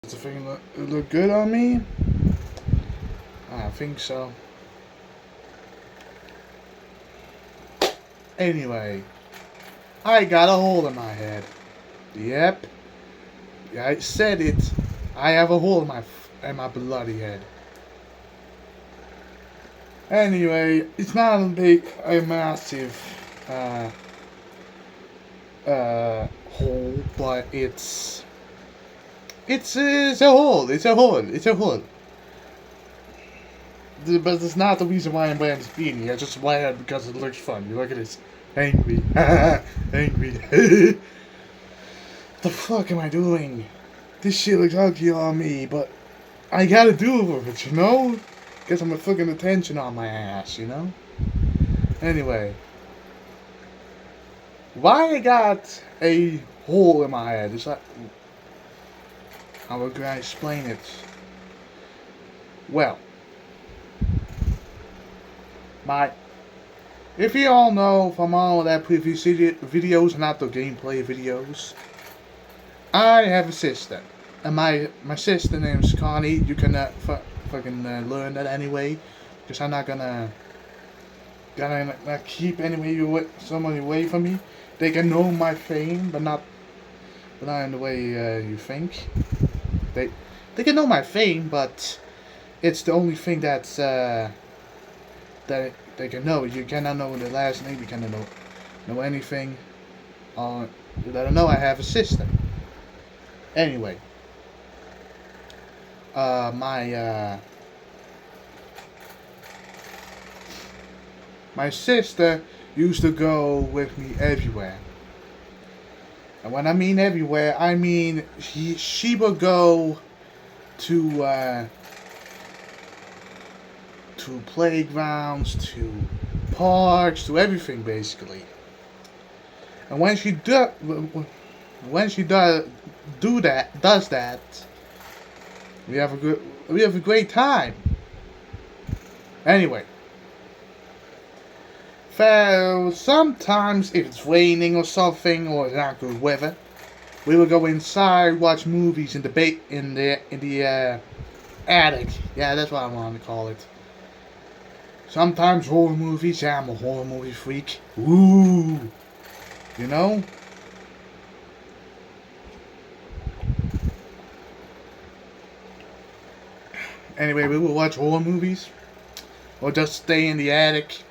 Does the thing look good on me? I think so. Anyway, I got a hole in my head. Yep, I said it. I have a hole in my bloody head. Anyway, it's not a massive hole, but it's a hole. It's a hole. It's a hole. But it's not the reason why I'm wearing this beanie. I just wear it because it looks fun. You look at this. Angry. Angry. The fuck am I doing? This shit looks ugly on me, but I gotta do it with it, you know? Get some fucking attention on my ass, you know? Anyway. Why I got a hole in my head? It's like... How can I explain it? Well. If you all know from all of that previous videos, not the gameplay videos, I have a sister. And my sister name's Connie. You can fucking learn that anyway. Because I'm not gonna keep someone away from me. They can know my fame, but not in the way you think. They can know my fame, but it's the only thing that's that they can know. You cannot know the last name. You cannot know anything. You don't know I have a sister. Anyway, my sister used to go with me everywhere. And when I mean everywhere, I mean she would go to playgrounds, to parks, to everything basically. And when she does that, we have a great time. Anyway, so sometimes if it's raining or something or not good weather, we will go inside, watch movies in the attic. Yeah, that's what I want to call it. Sometimes horror movies. Yeah, I'm a horror movie freak. Ooh, you know. Anyway, we will watch horror movies, or just stay in the attic,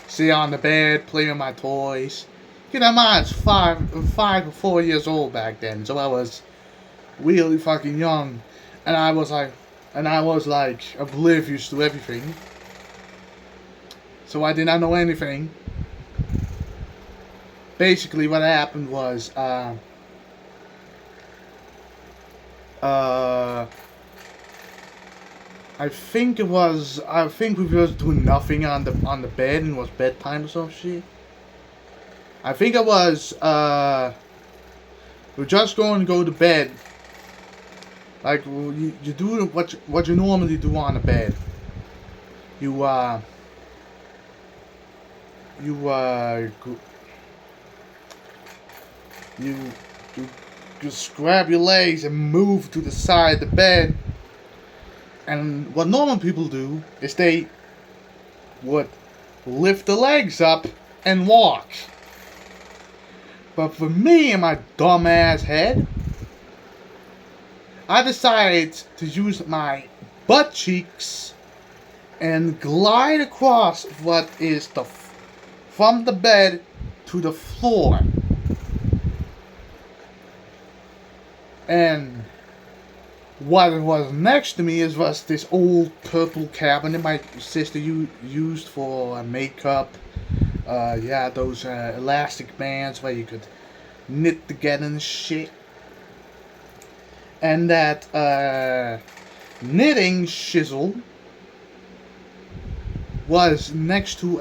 sit on the bed, play with my toys. You know, I was 5 or 4 years old back then, so I was really fucking young, and I was like oblivious to everything. So I did not know anything. Basically, what happened was, I think we were doing nothing on the bed and it was bedtime or some shit. I think it was, we're just going to go to bed. Like, you do what you normally do on the bed. You just grab your legs and move to the side of the bed. And what normal people do is they would lift the legs up and walk. But for me and my dumbass head, I decided to use my butt cheeks and glide across what is from the bed to the floor. And what was next to me was this old purple cabinet my sister used for makeup. Those elastic bands where you could knit together and shit. And that knitting chisel was next to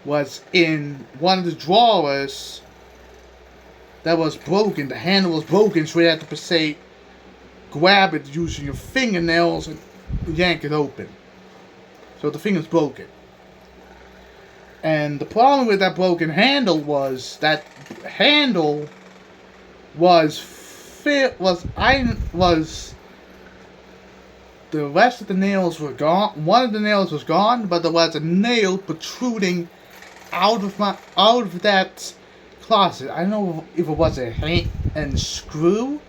was in one of the drawers that was broken. The handle was broken, so you had to say grab it using your fingernails and yank it open. So the thing is broken. And the problem with that broken handle was that handle was the rest of the nails were gone. One of the nails was gone, but there was a nail protruding out of that closet. I don't know if it was a screw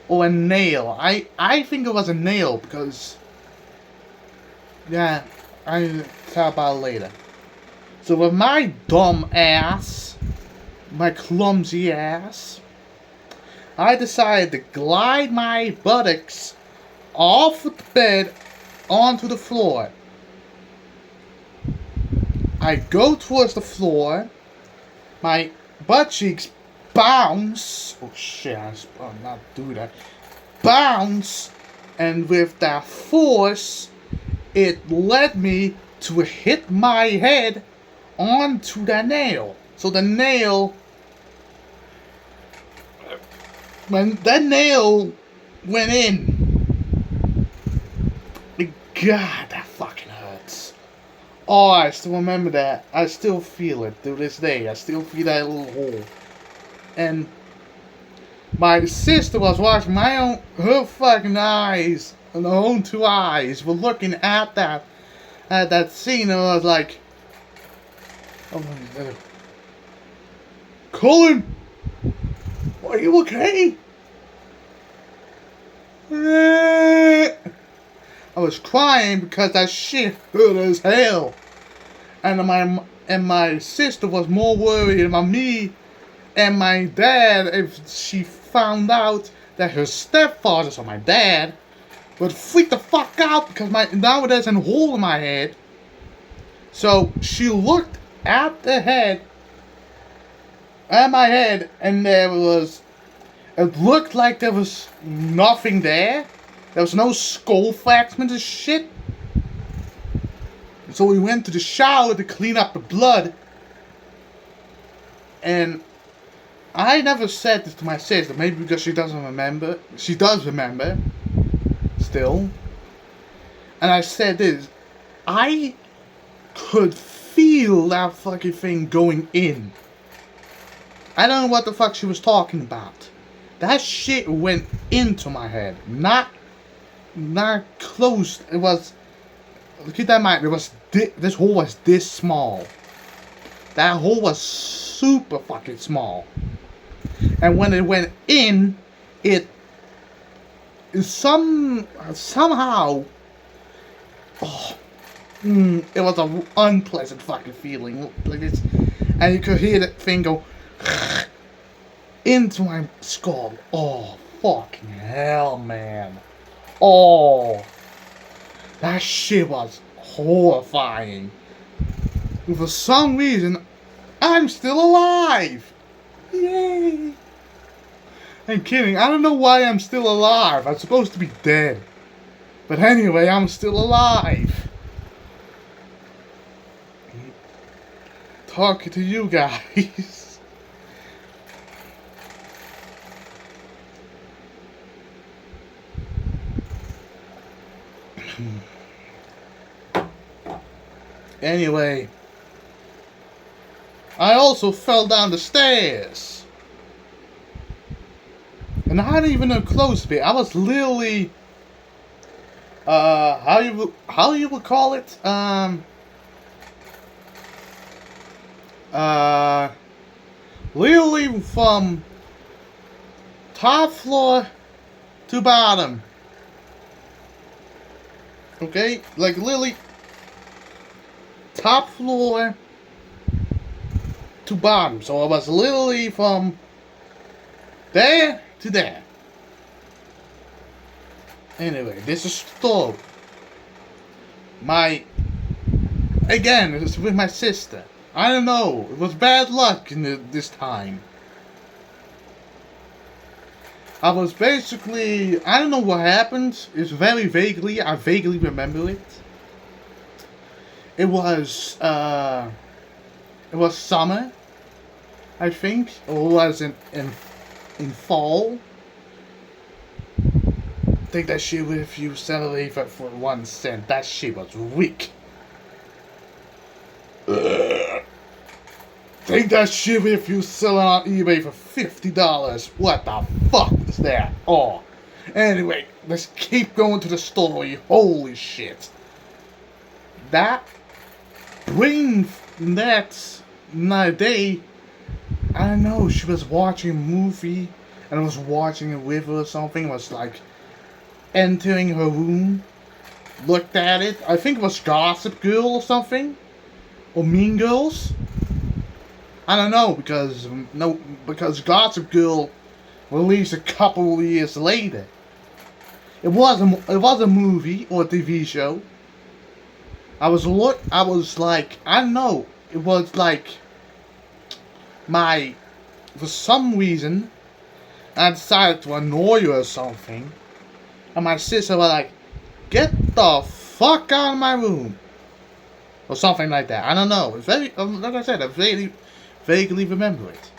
or a nail. I think it was a nail because, yeah, I'll talk about it later. So with my dumb ass, my clumsy ass, I decided to glide my buttocks off of the bed onto the floor. I go towards the floor, my butt cheeks bounce. Oh shit, I'll not do that. Bounce, and with that force, it led me to hit my head onto the nail. So the nail, when that nail went in, God, that fucking hurts. Oh, I still remember that. I still feel it to this day. I still feel that little hole. And my sister was watching her fucking eyes, and her own two eyes were looking at that scene, and I was like, oh my God. Colin, are you okay? I was crying because that shit hurt as hell. And my sister was more worried about me and my dad if she found out that her stepfather, so my dad, would freak the fuck out because now there's a hole in my head. So she looked at my head, and it looked like there was nothing there. There was no skull fragments and shit. So we went to the shower to clean up the blood. And I never said this to my sister, maybe because she doesn't remember. She does remember, still. And I said this, I could feel that fucking thing going in. I don't know what the fuck she was talking about. That shit went into my head, not close. It was, keep that in mind, this hole was this small. That hole was super fucking small. And when it went in, it somehow, it was an unpleasant fucking feeling. Like it's, and you could hear that thing go into my skull. Oh, fucking hell, man. Oh, that shit was horrifying. And for some reason, I'm still alive. Yay. I'm kidding. I don't know why I'm still alive. I'm supposed to be dead. But anyway, I'm still alive. Talking to you guys. Anyway, I also fell down the stairs. And I didn't even know close to me. I was literally, how you would call it? Literally from top floor to bottom. Okay? Like literally top floor to bottom. So I was literally from there to there. Anyway, this is story. Again, it was with my sister. I don't know. It was bad luck this time. I was basically, I don't know what happened. It's very vaguely, I vaguely remember it. It was summer, I think. Or was in fall. Take that shit with you, sell it for 1 cent. That shit was weak. Take that shit with you, sell it on eBay for $50. What the fuck? there. Oh. Anyway, let's keep going to the story. Holy shit. That brain that day, I don't know, she was watching a movie and I was watching it with her or something. It was like entering her room, looked at it. I think it was Gossip Girl or something. Or Mean Girls. I don't know, because Gossip Girl released a couple of years later. It was a movie or a TV show. I was like, I don't know, it was like for some reason I decided to annoy her or something, and my sister was like, get the fuck out of my room, or something like that. I don't know. It's very, like I said, I vaguely remember it.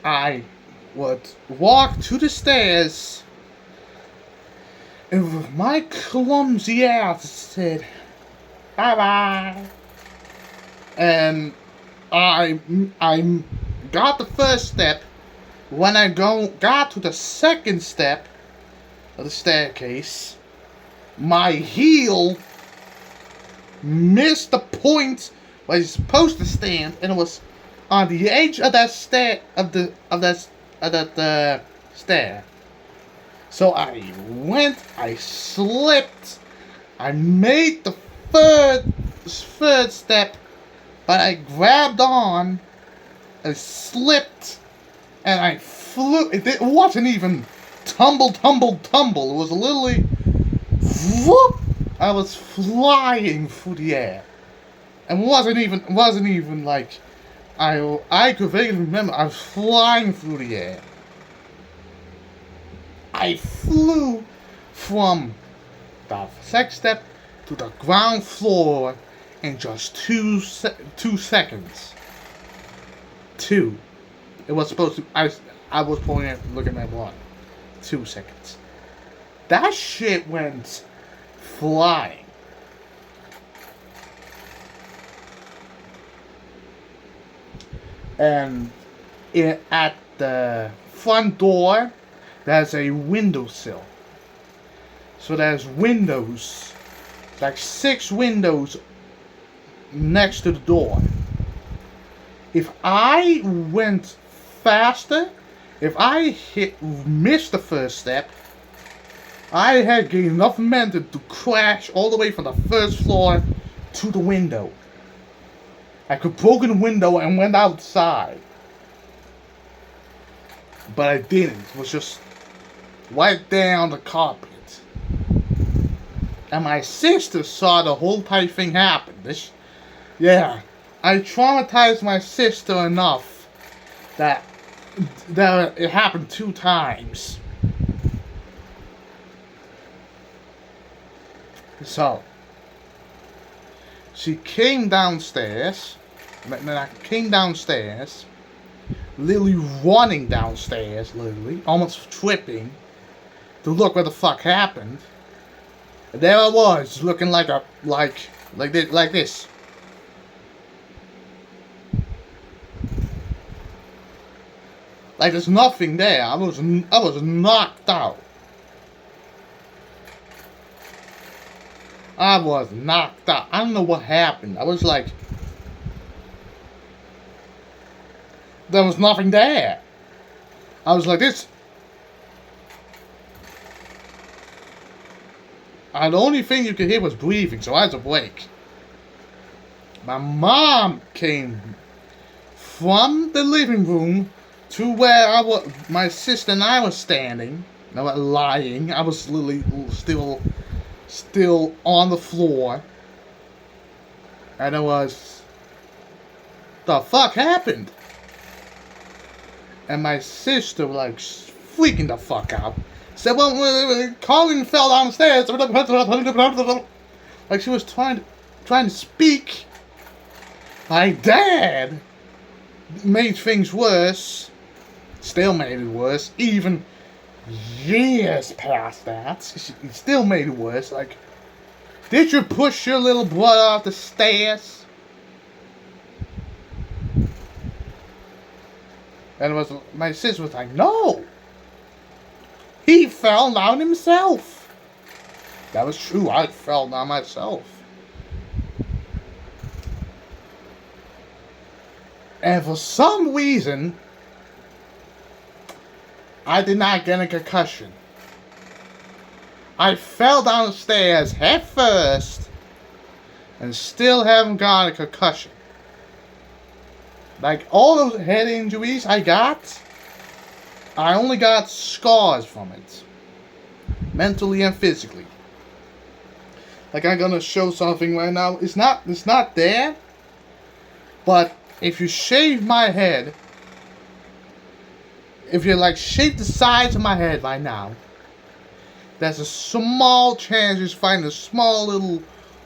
I would walk to the stairs, and with my clumsy ass said, bye bye. And I got the first step. When I got to the second step of the staircase, my heel missed the point where it's supposed to stand, and it was on the edge of that stair stair. So I slipped. I made the third step, but I grabbed on, I slipped, and I flew. It wasn't even tumble. It was literally, whoop! I was flying through the air, and wasn't even like, I could vaguely remember I was flying through the air. I flew from the second step to the ground floor in just 2 seconds. 2. It was supposed to. I was looking at 1. 2 seconds. That shit went flying. And at the front door, there's a windowsill. So there's windows, like 6 windows next to the door. If I went faster, if I missed the first step, I had gained enough momentum to crash all the way from the first floor to the window. I could broke the window and went outside. But I didn't. It was just right there on the carpet. And my sister saw the whole type thing happen. Yeah. I traumatized my sister enough that it happened 2 times. So, she came downstairs, literally running downstairs, almost tripping, to look what the fuck happened. And there I was, looking like this. Like there's nothing there. I was knocked out. I was knocked out. I don't know what happened. I was like, there was nothing there. I was like this. And the only thing you could hear was breathing, so I was awake. My mom came from the living room to where my sister and I were standing. I was lying. I was literally still on the floor. And it was, the fuck happened? And my sister was like freaking the fuck out. Said, well, Colin fell downstairs. Like she was trying to speak. My dad made things worse. Still made it worse. Even years past that, he still made it worse. Like, did you push your little brother off the stairs? And my sister was like, no! He fell down himself! That was true, I fell down myself. And for some reason, I did not get a concussion. I fell down the stairs head first and still haven't got a concussion. Like all those head injuries I got, I only got scars from it. Mentally and physically. Like I'm gonna show something right now. It's not there. But if you shave my head, if you like shave the sides of my head right now, there's a small chance you find a small little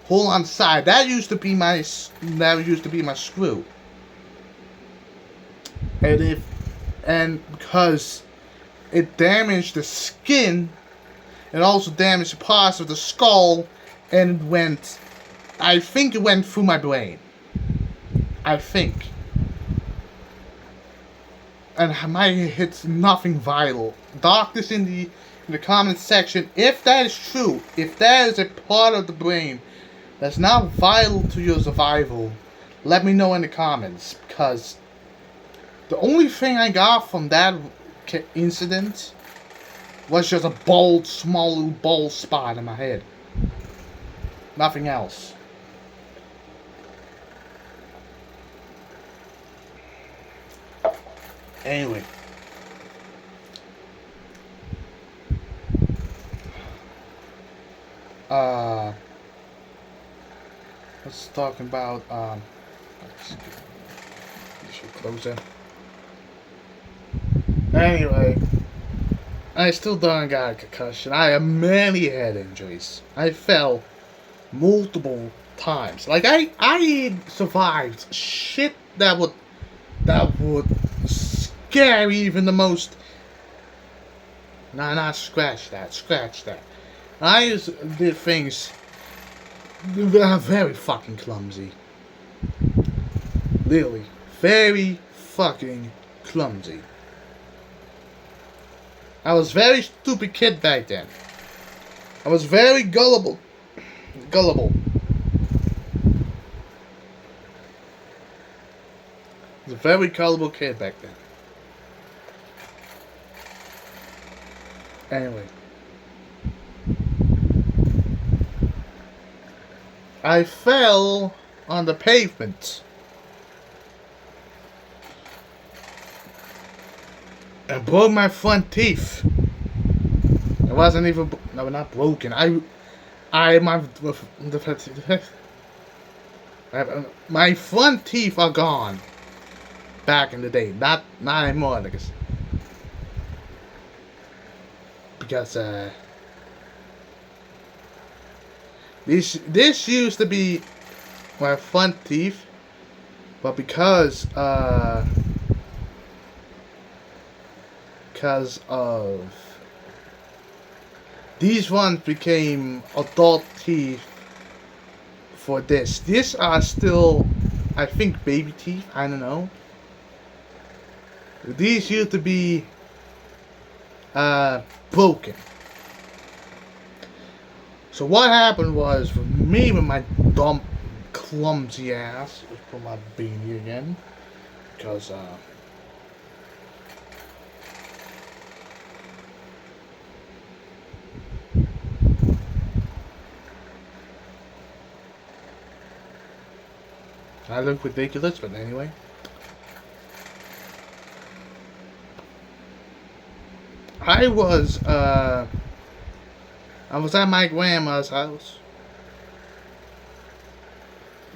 hole on the side. That used to be my screw. And because it damaged the skin, it also damaged parts of the skull, and I think it went through my brain. I think. And it's nothing vital. Doctors in the comment section, if that is true, if that is a part of the brain that's not vital to your survival, let me know in the comments, because the only thing I got from that incident was just a small little bald spot in my head. Nothing else. Anyway. Let's talk about, close it. Anyway, I still don't got a concussion. I have many head injuries. I fell multiple times. Like I survived shit that would scare even the most. Nah, scratch that. I did things that are very fucking clumsy. Literally, very fucking clumsy. I was a very stupid kid back then. I was very gullible. I was a very gullible kid back then. Anyway. I fell on the pavement. And broke my front teeth. It wasn't even not broken. My front teeth are gone. Back in the day, not anymore, because this used to be my front teeth, but because of these ones became adult teeth for this. These are still, I think, baby teeth. I don't know. These used to be broken. So what happened was, for me with my dumb, clumsy ass, let's put my beanie again, because I look ridiculous, but anyway. I was at my grandma's house.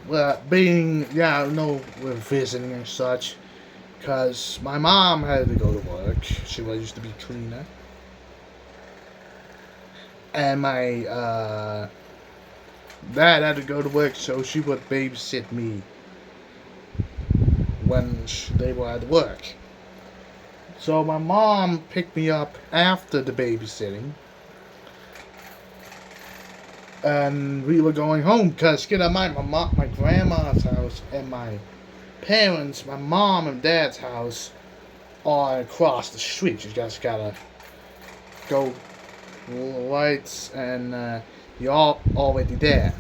Well, we're visiting and such. Because my mom had to go to work. She used to be cleaner. And my dad had to go to work, so she would babysit me when they were at work. So my mom picked me up after the babysitting, and we were going home, because keep in mind, my grandma's house and my parents, my mom and dad's house, across the street. You just gotta go right, and you're already there.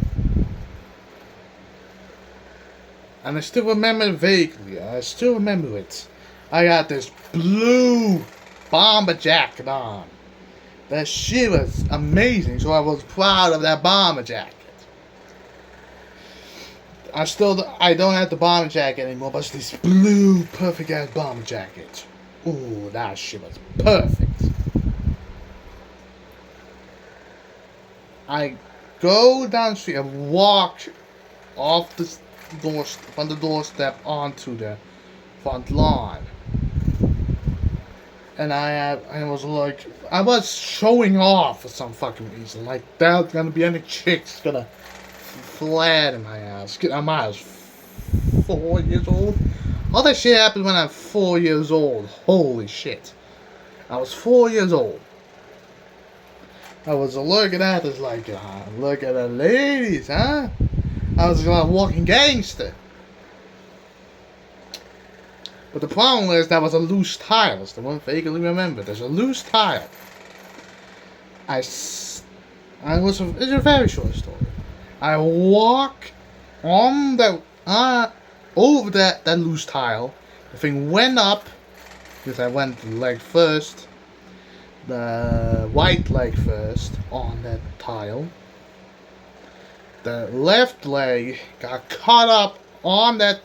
And I still remember it vaguely. I still remember it. I got this blue bomber jacket on. That shit was amazing, so I was proud of that bomber jacket. I don't have the bomber jacket anymore, but it's this blue, perfect ass bomber jacket. Ooh, that shit was perfect. I go down the street and walk off the from the doorstep onto the front lawn. And I was showing off for some fucking reason. Like, there's gonna be any chicks gonna flat in my ass. I was 4 years old. All that shit happened when I'm 4 years old. Holy shit. I was 4 years old. I was looking at this like, look at the ladies, huh? I was a walking gangster. But the problem was that was a loose tile. That's the one vaguely remember. There's a loose tile. It's a very short story. I walk on that over that loose tile. The thing went up because I went the leg first, the right leg first on that tile. The left leg got caught up on that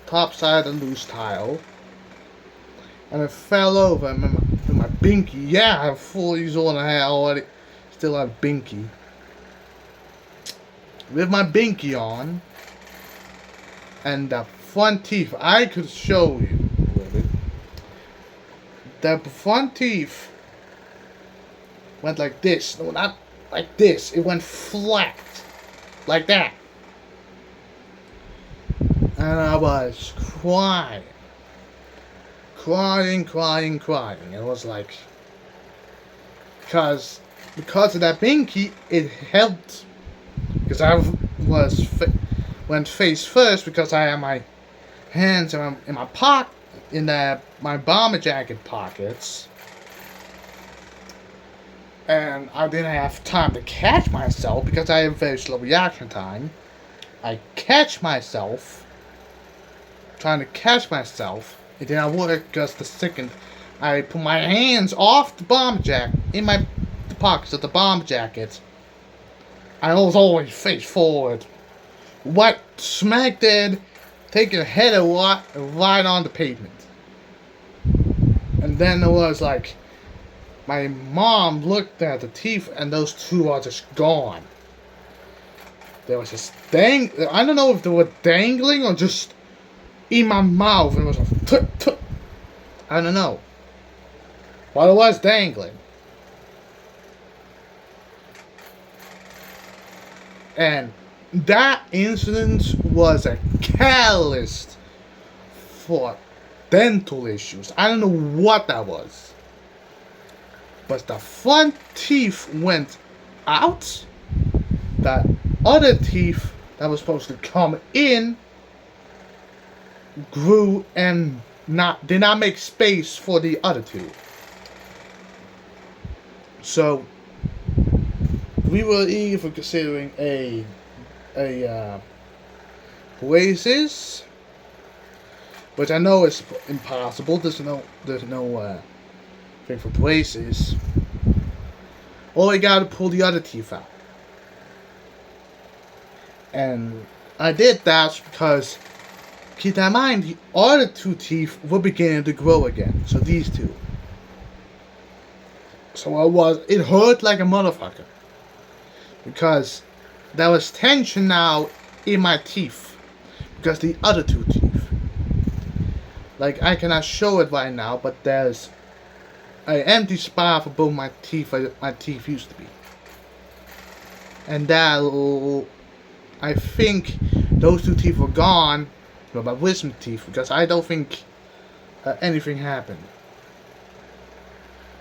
top side of the loose tile, and it fell over. I remember my binky. Yeah, I'm 4 years old and I already still have binky. With my binky on, and the front teeth, I could show you with it. The front teeth went like this. No, not like this. It went flat. Like that. And I was crying. Crying. It was like, because of that binky, it helped. Because I went face first because I had my hands in my pocket, in my bomber jacket pockets. And I didn't have time to catch myself because I have very slow reaction time. I catch myself, trying to catch myself. It didn't work because the second I put my hands off the bomber jacket, in the pockets of the bomber jacket, I was always face forward. What smack dead, taking a head right on the pavement. And then it was like, my mom looked at the teeth and those two are just gone. They was just I don't know if they were dangling or just in my mouth and it was like, I don't know. But it was dangling. And that incident was a catalyst for dental issues. I don't know what that was. But the front teeth went out. The other teeth that was supposed to come in grew and did not make space for the other two. So we were either considering a braces, which I know is impossible. There's no thing for braces. Or I gotta pull the other teeth out. And I did that because, keep in mind, the other two teeth were beginning to grow again. So these two. So it hurt like a motherfucker. Because there was tension now in my teeth. Because the other two teeth. Like, I cannot show it right now, but there's an empty spot for both my teeth where my teeth used to be. And that, I think those two teeth were gone, but my wisdom teeth, because I don't think anything happened.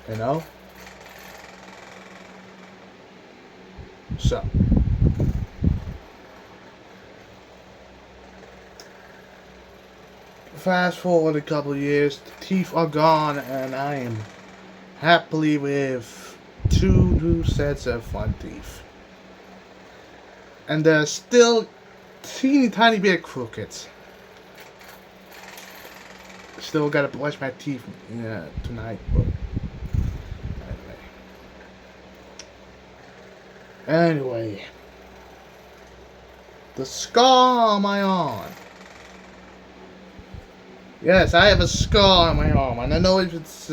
You know? So. Fast forward a couple of years, the teeth are gone, and I am happily with 2 new sets of front teeth. And they're still teeny tiny bit crooked. Still gotta brush my teeth tonight, but anyway. The scar on my arm. Yes, I have a scar on my arm, and I know if it's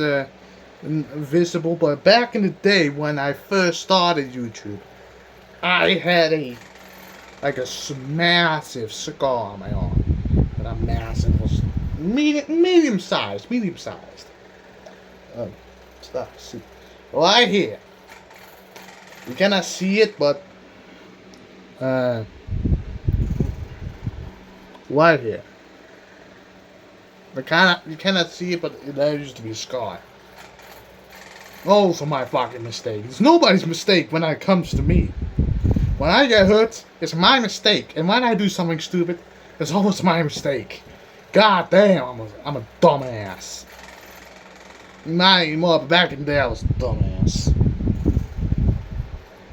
invisible, but back in the day when I first started YouTube, I had a massive scar on my arm. But I'm massive, was medium sized. Stop. See, right here. You cannot see it, but right here. You cannot see it, but there used to be a scar. Also my fucking mistake. It's nobody's mistake when it comes to me. When I get hurt, it's my mistake. And when I do something stupid, it's always my mistake. God damn, I'm a dumbass. Not anymore, but back in the day I was a dumbass.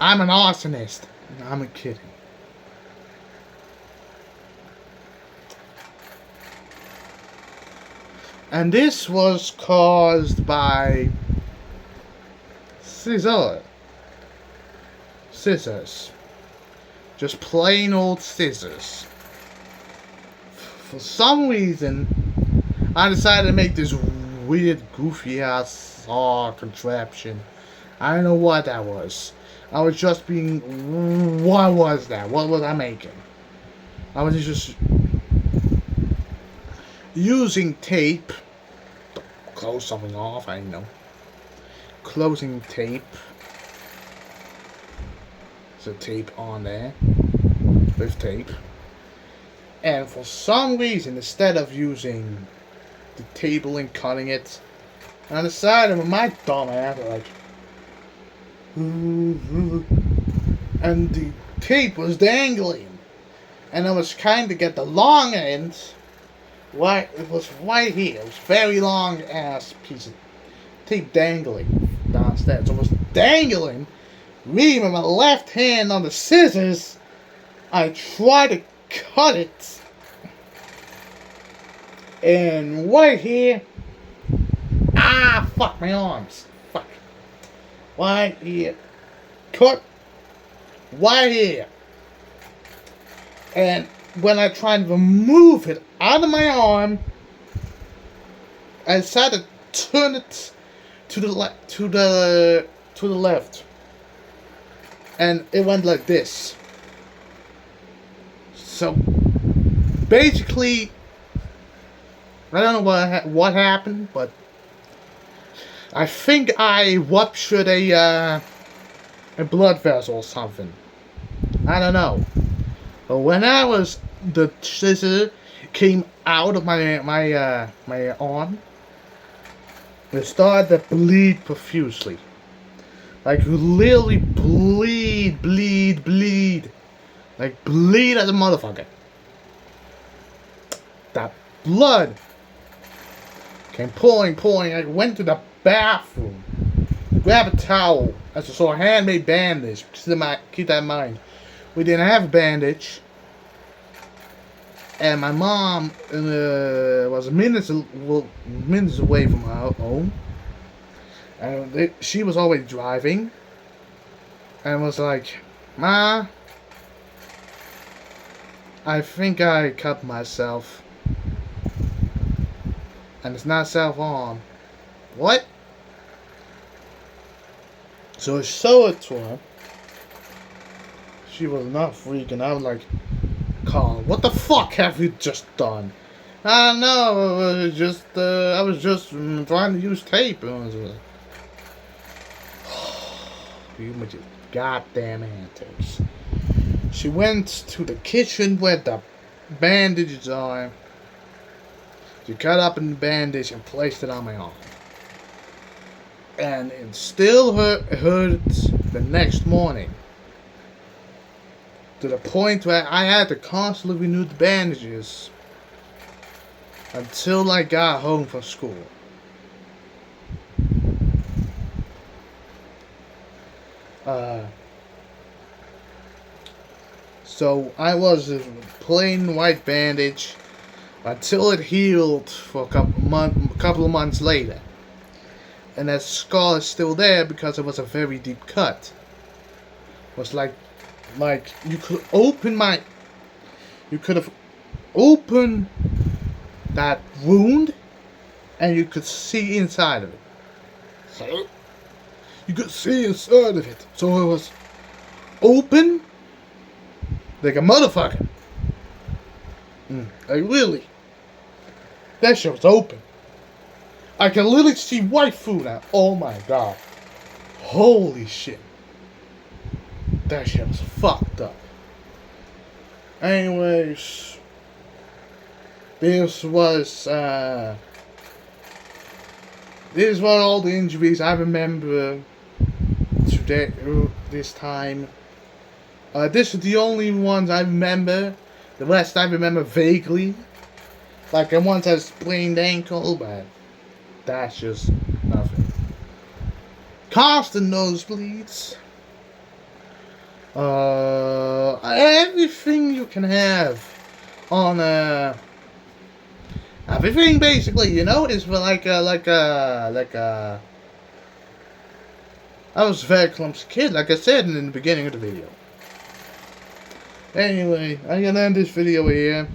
I'm an arsonist. I'm kidding. And this was caused by scissors. Just plain old scissors. For some reason, I decided to make this weird, goofy ass saw contraption. I don't know what that was. I was just being... What was that? What was I making? I was just using tape to close something off, I know. Closing tape. So tape on there. With tape. And for some reason, instead of using the table and cutting it, I decided with my dumb ass, like... And the tape was dangling. And I was trying to get the long end. Right, it was right here. It was very long ass piece of tape dangling downstairs. So it was dangling. Me with my left hand on the scissors, I tried to cut it. And right here, fuck my arms. Fuck. Right here. Cut. Right here. And when I tried to remove it out of my arm, I decided to turn it to the left. And it went like this. So basically, I don't know what happened, but I think I ruptured a blood vessel or something. I don't know. But when the scissor came out of my arm, it started to bleed profusely. Like literally bleed. Like bleed as a motherfucker. That blood came pouring. I went to the bathroom to grab a towel. I saw a handmade bandage. Keep that in mind. We didn't have a bandage. And my mom was minutes away from her home. And she was always driving. And was like, Ma, I think I cut myself. And it's not self-harm. What? So I showed it to her. She was not freaking. I was like, Colin, what the fuck have you just done? I don't know. I was just trying to use tape. You with your goddamn antics. She went to the kitchen where the bandages are. She cut up in the bandage and placed it on my arm. And it still hurt the next morning. To the point where I had to constantly renew the bandages. until I got home from school. So I was a plain white bandage until it healed for a couple of months later. And that scar is still there because it was a very deep cut. It was like you could have opened that wound and you could see inside of it. So you could see inside of it. So it was open like a motherfucker. Like really. That shit was open. I can literally see white food now. Oh my god. Holy shit. That shit was fucked up. Anyways. This was all the injuries I remember today, this time. This is the only ones I remember. The rest I remember vaguely. Like I once had a sprained ankle, but that's just nothing. Constant nosebleeds. Everything you can have on everything basically, you know, is like I was a very clumsy kid, like I said in the beginning of the video. Anyway, I'm gonna end this video here.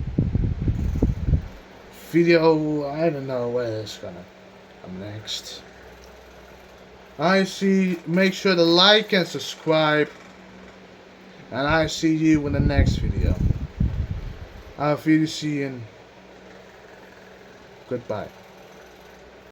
I don't know where it's gonna come next. Make sure to like and subscribe. And I see you in the next video. Auf Wiedersehen. Goodbye.